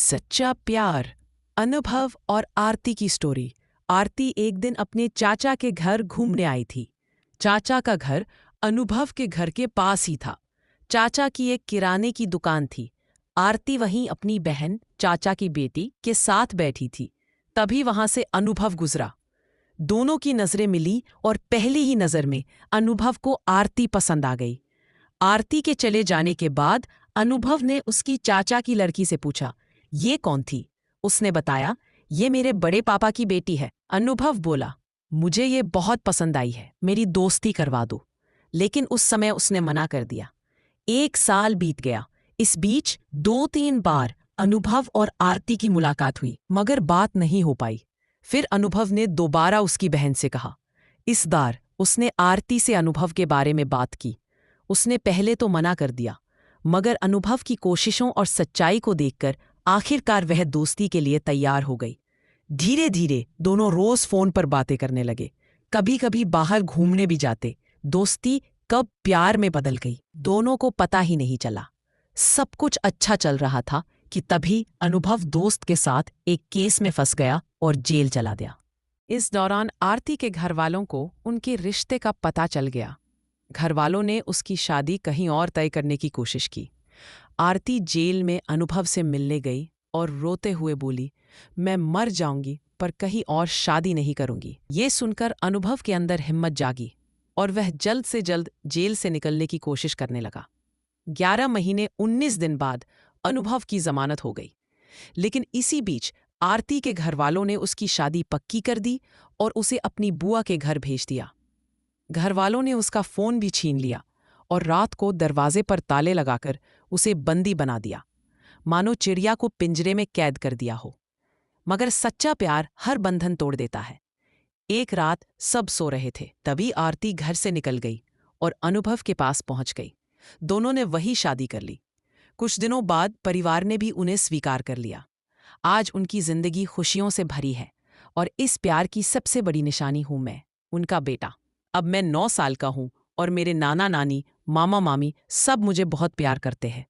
सच्चा प्यार। अनुभव और आरती की स्टोरी। आरती एक दिन अपने चाचा के घर घूमने आई थी। चाचा का घर अनुभव के घर के पास ही था। चाचा की एक किराने की दुकान थी। आरती वहीं अपनी बहन, चाचा की बेटी के साथ बैठी थी। तभी वहां से अनुभव गुजरा। दोनों की नजरें मिली और पहली ही नजर में अनुभव को आरती पसंद आ गई। आरती के चले जाने के बाद अनुभव ने उसकी चाचा की लड़की से पूछा, ये कौन थी? उसने बताया, ये मेरे बड़े पापा की बेटी है। अनुभव बोला, मुझे ये बहुत पसंद आई है, मेरी दोस्ती करवा दो। लेकिन उस समय उसने मना कर दिया। 1 साल बीत गया। इस बीच 2-3 बार अनुभव और आरती की मुलाकात हुई, मगर बात नहीं हो पाई। फिर अनुभव ने दोबारा उसकी बहन से कहा। इस बार उसने आरती से अनुभव के बारे में बात की। उसने पहले तो मना कर दिया, मगर अनुभव की कोशिशों और सच्चाई को देखकर आखिरकार वह दोस्ती के लिए तैयार हो गई। धीरे धीरे दोनों रोज फोन पर बातें करने लगे। कभी कभी बाहर घूमने भी जाते। दोस्ती कब प्यार में बदल गई, दोनों को पता ही नहीं चला। सब कुछ अच्छा चल रहा था कि तभी अनुभव दोस्त के साथ एक केस में फंस गया और जेल चला गया। इस दौरान आरती के घर वालों को उनके रिश्ते का पता चल गया। घर वालों ने उसकी शादी कहीं और तय करने की कोशिश की। आरती जेल में अनुभव से मिलने गई और रोते हुए बोली, मैं मर जाऊंगी पर कहीं और शादी नहीं करूंगी। ये सुनकर अनुभव के अंदर हिम्मत जागी और वह जल्द से जल्द जेल से निकलने की कोशिश करने लगा। 11 महीने 19 दिन बाद अनुभव की जमानत हो गई। लेकिन इसी बीच आरती के घर वालों ने उसकी शादी पक्की कर दी और उसे अपनी बुआ के घर भेज दिया। घर वालों ने उसका फोन भी छीन लिया और रात को दरवाजे पर ताले लगाकर उसे बंदी बना दिया, मानो चिड़िया को पिंजरे में कैद कर दिया हो। मगर सच्चा प्यार हर बंधन तोड़ देता है। एक रात सब सो रहे थे, तभी आरती घर से निकल गई और अनुभव के पास पहुंच गई। दोनों ने वही शादी कर ली। कुछ दिनों बाद परिवार ने भी उन्हें स्वीकार कर लिया। आज उनकी जिंदगी खुशियों से भरी है और इस प्यार की सबसे बड़ी निशानी हूं मैं, उनका बेटा। अब मैं 9 साल का हूं और मेरे नाना नानी, मामा मामी सब मुझे बहुत प्यार करते हैं।